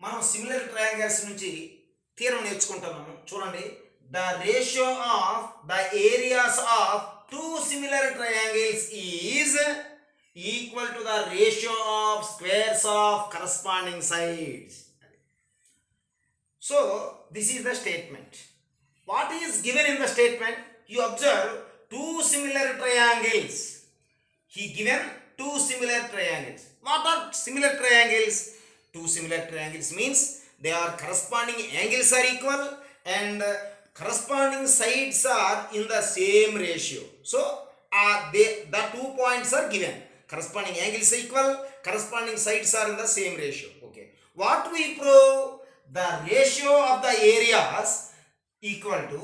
మనం similar triangles నుంచి theorem నేర్చుకుంటున్నాము. చూడండి, the ratio of the areas of two similar triangles is equal to the ratio of squares of corresponding sides. So this is the statement. What is given in the statement? You observe two similar triangles. He given two similar triangles. What are similar triangles? Two similar triangles means they are corresponding angles are equal and corresponding sides are in the same ratio. So the 2 points are given. Corresponding angles are equal, corresponding sides are in the same ratio. Okay. What we prove? The ratio of the areas equal to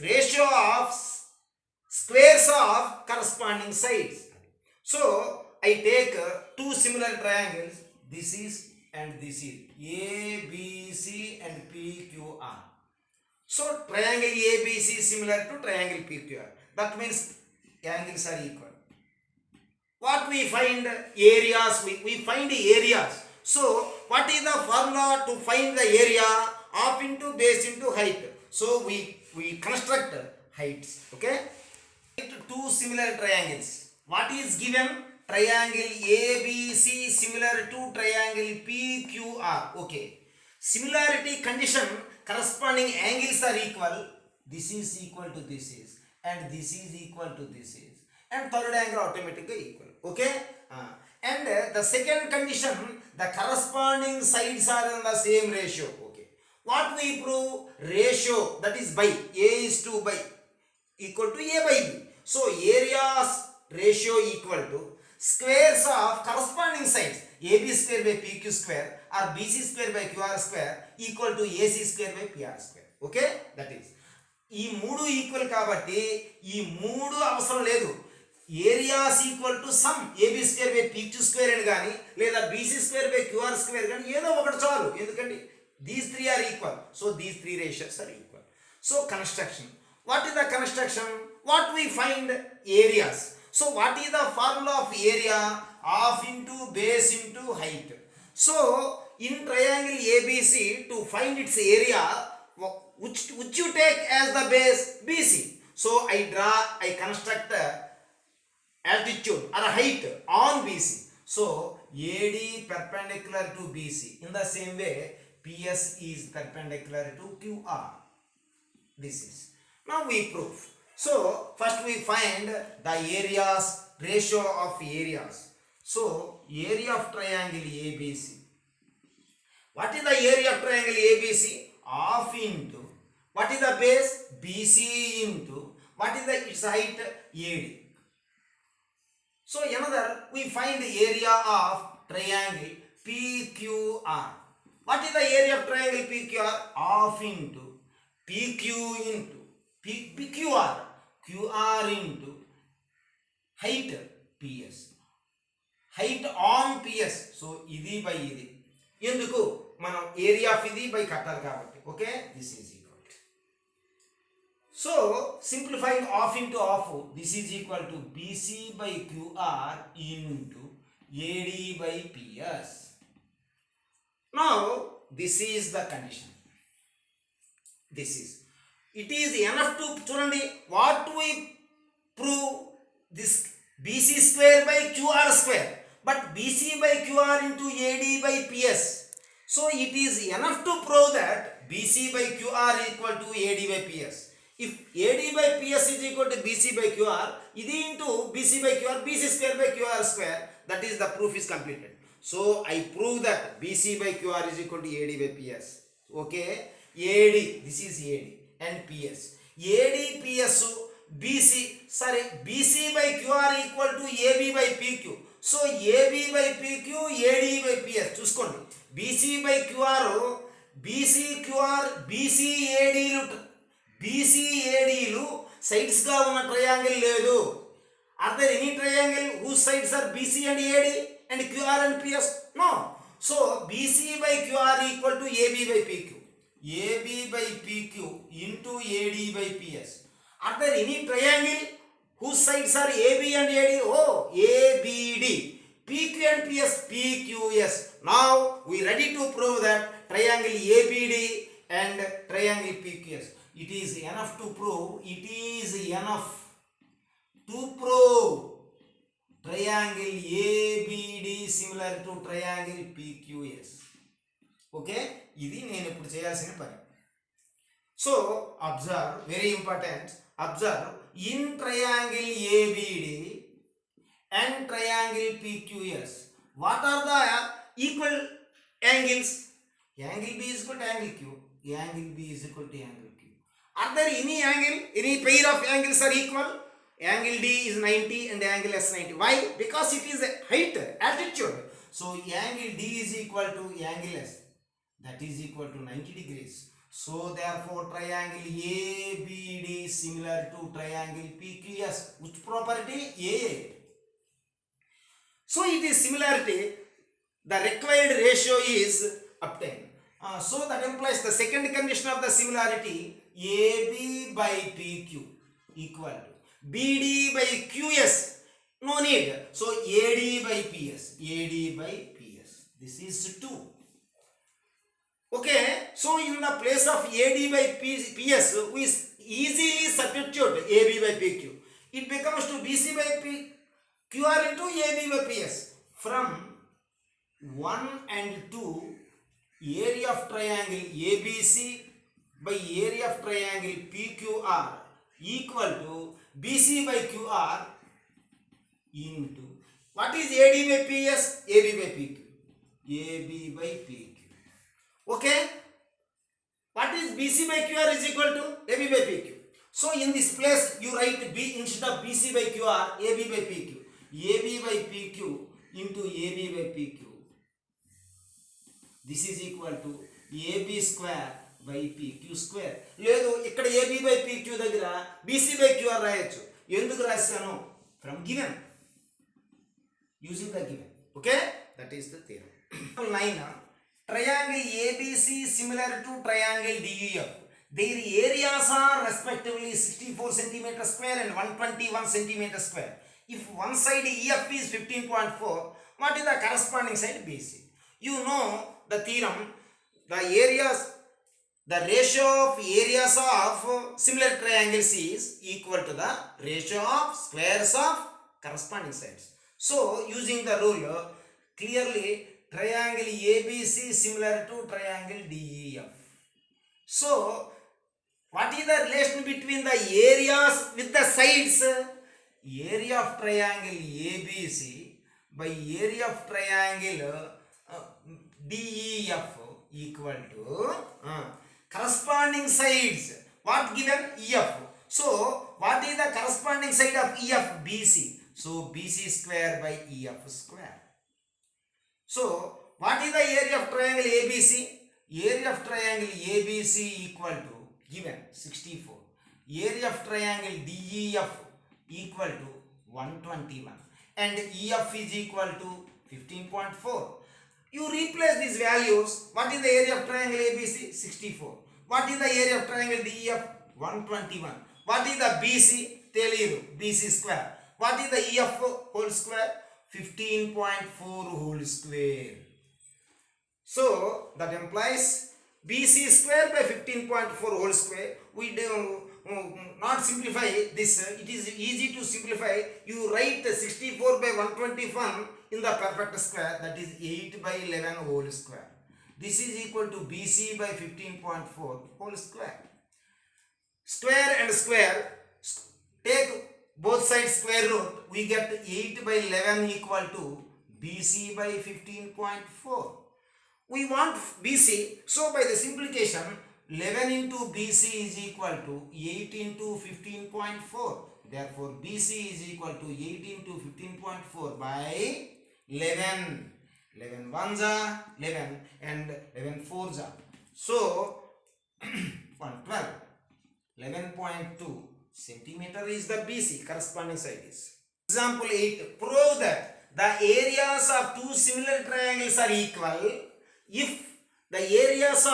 ratio of squares of corresponding sides. So I take two similar triangles. This is and this is ABC and PQR. So triangle ABC is similar to triangle PQR. That means angles are equal. What we find? Areas. We find the areas. So what is the formula to find the area? Half into base into height. So we construct heights. Okay. Two similar triangles. What is given? Triangle ABC similar to triangle PQR. Okay. Similarity condition, corresponding angles are equal. This is equal to this is and this is equal to this is and third angle automatically equal. Okay. And the second condition, the corresponding sides are in the same ratio. Okay. What we prove? Ratio, that is by A is to by equal to A by B. So areas ratio equal to squares of corresponding sides. AB square by PQ square or BC square by QR square equal to AC square by PR square. Okay, that is. ఈ మూడు equal కాబట్టి ఈ మూడు అవసరం లేదు. Areas equal to some AB square by PQ square అని కానీ లేదా BC square by QR square కానీ ఏదో ఒకటి చాలు. ఎందుకంటే these three are equal. So these three ratios are equal. So construction. What is the construction? What we find? Areas. So what is the formula of area? Half into base into height. So in triangle ABC, to find its area, which you take as the base? BC. So I construct altitude or height on BC. So AD perpendicular to BC. In the same way, PS is perpendicular to QR. This is. Now we prove. So first we find the areas, ratio of areas. So area of triangle ABC. What is the area of triangle ABC? Half into what is the base? BC into what is the its height? AD. So another we find the area of triangle PQR. What is the area of triangle PQR? Half into PQ into PQR. QR into height PS. Height on PS. So ఇది by ఇది. ఎందుకు? మనం area of ఇది by కట్టాలి కాబట్టి. Okay, this is equal. So simplifying of into of, this is equal to BC by QR into AD by PS. Now this is the condition. This is. It is enough to చూడండి what we prove this BC square by QR square, but BC by QR into AD by PS. So it is enough to prove that BC by QR equal to AD by PS. If AD by PS is equal to BC by QR, ఇది into BC by QR, BC square by QR square, that is the proof is completed. So I prove that BC by QR is equal to AD by PS. Okay, AD, this is AD and PS. AD PS BC, sorry, BC by QR equal to AB by PQ. So AB by PQ, AD by PS. చూసుకోండి, BC by QR, BCADలు sides గా ఉన్న triangle లేదు. Are there any triangle whose sides are BC and AD and QR and PS? No. So BC by QR equal to AB by PQ. AB by PQ into AD by PS. Are there any triangle whose sides are AB and AD? Oh, ABD. PQ and PS, PQS. Now we ready to prove that triangle ABD and triangle PQS. It is enough to prove. It is enough to prove triangle ABD similar to triangle PQS. Okay, ఇది నేను ఇప్పుడు చేయాల్సిన పని. So observe, very important, observe, in triangle ABD and triangle PQS, what are the equal angles? Angle B is equal to angle Q. Angle B is equal to angle Q. Are there any angle, any pair of angles are equal? Angle D is 90 and angle S 90. Why? Because it is a height, altitude. So angle D is equal to angle S, that is equal to 90 degrees. So therefore triangle ABD is similar to triangle PQS. Which property? A. So it is similarity. The required ratio is obtained. So that implies the second condition of the similarity, AB by PQ equal to BD by QS. No need. So AD by PS. AD by PS. This is 2. Okay. So in the place of AD by PS, we easily substitute AB by PQ. It becomes to BC by QR into AB by PS. From 1 and 2, area of triangle ABC by area of triangle PQR equal to BC by QR into what is AD by PS? AB by PQ. AB by PQ. Okay. What is BC by QR is equal to AB by PQ. So in this place you write B instead of BC by QR, AB by PQ. AB by PQ into AB by PQ. This is equal to AB square by PQ square. లేదు ఇక్కడ AB by PQ దగ్గర BC by QR రాయొచ్చు. ఎందుకు రాశాను? From given. Using the given. Okay? That is the theorem. 9. Triangle ABC similar to triangle DEF. Their areas are respectively 64 cm square and 121 cm square. If one side EF is 15.4, what is the corresponding side BC? You know the theorem, the areas, the ratio of areas of similar triangles is equal to the ratio of squares of corresponding sides. So using the rule, clearly triangle ABC similar to triangle DEF. So what is the relation between the areas with the sides? Area of triangle ABC by area of triangle DEF equal to corresponding sides. What given? EF. So what is the corresponding side of EF? BC. So BC square by EF square. So what is the area of triangle ABC? Area of triangle ABC equal to given 64. Area of triangle DEF equal to 121 and EF is equal to 15.4. You replace these values. What is the area of triangle ABC? 64. What is the area of triangle DEF? 121. What is the BC? Teliru. BC square. What is the EF whole square? 15.4 whole square. So that implies BC square by 15.4 whole square. We do not simplify this. It is easy to simplify. You write 64 by 121 in the perfect square, that is 8 by 11 whole square. This is equal to BC by 15.4 whole square. Square and square, take both sides square root, we get 8 by 11 equal to BC by 15.4. We want BC, so by the simplification 11 into BC is equal to 8 into 15.4. Therefore BC is equal to 8 into 15.4 by 11. 11 ones are 11 and 11 fours are. So 112. 11.2 centimeter is the BC, corresponding side is. Example 8. Prove that the areas of two similar triangles are equal. If the areas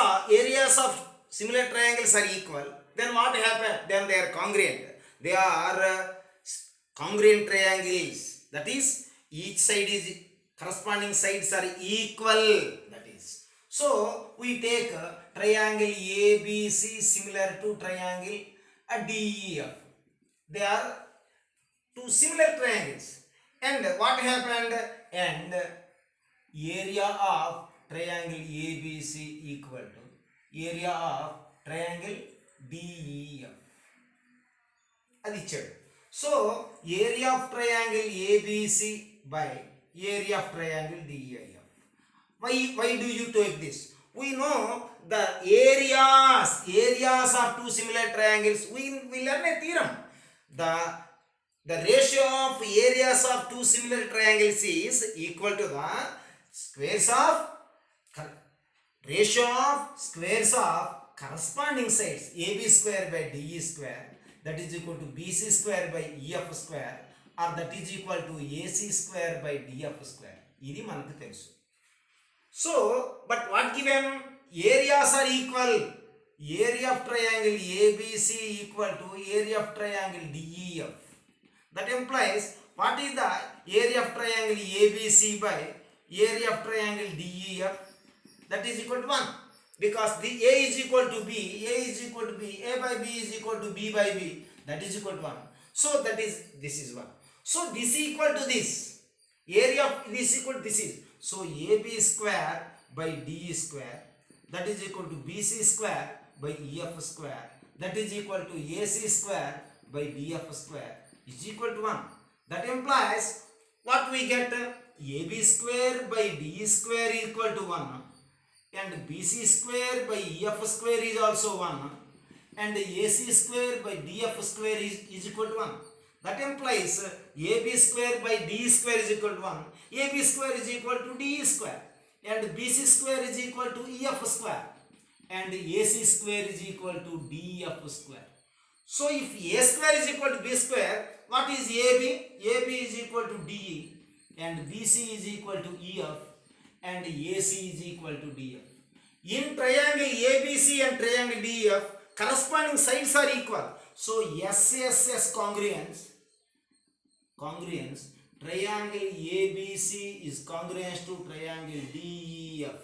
of similar triangles are equal, then what happens? Then they are congruent. They are congruent triangles. That is, each side is corresponding sides are equal, that is. So we take triangle ABC similar to triangle DEF. They are two similar triangles, and what happened, and area of triangle ABC equal to area of triangle DEF. అది ఇచ్చాడు. So area of triangle ABC by area of triangle DEF. why do you take this? We know the areas of two similar triangles. We learn a theorem. The ratio of areas of two similar triangles is equal to the squares of ratio of squares of corresponding sides. AB square by DE square, that is equal to BC square by EF square, or that is equal to AC square by DF square. ఇది మనకు తెలుసు. So, but what given? Areas are equal. Area of triangle ABC equal to area of triangle DEF. That implies, what is the area of triangle ABC by area of triangle DEF? That is equal to 1. Because the A is equal to B, A is equal to B, A by B is equal to B by B, that is equal to 1. So that is, this is 1. So this is equal to this. Area of this equal to this is. So AB square by DE square, that is equal to BC square by EF square, that is equal to AC square by DF square is equal to 1. That implies, what we get? AB square by DE square is equal to 1. And BC square by EF square is also 1, and AC square by DF square is equal to 1. That implies AB square by DE square is equal to 1, AB square is equal to DE square, and BC square is equal to EF square, and AC square is equal to DF square. So if A square is equal to B square, what is AB? AB is equal to DE, and BC is equal to EF, and AC is equal to DF. In triangle ABC and triangle DEF, corresponding sides are equal. So SSS congruence, triangle ABC is congruent to triangle DEF.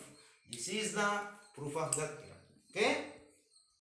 This is the proof of the theorem. Okay.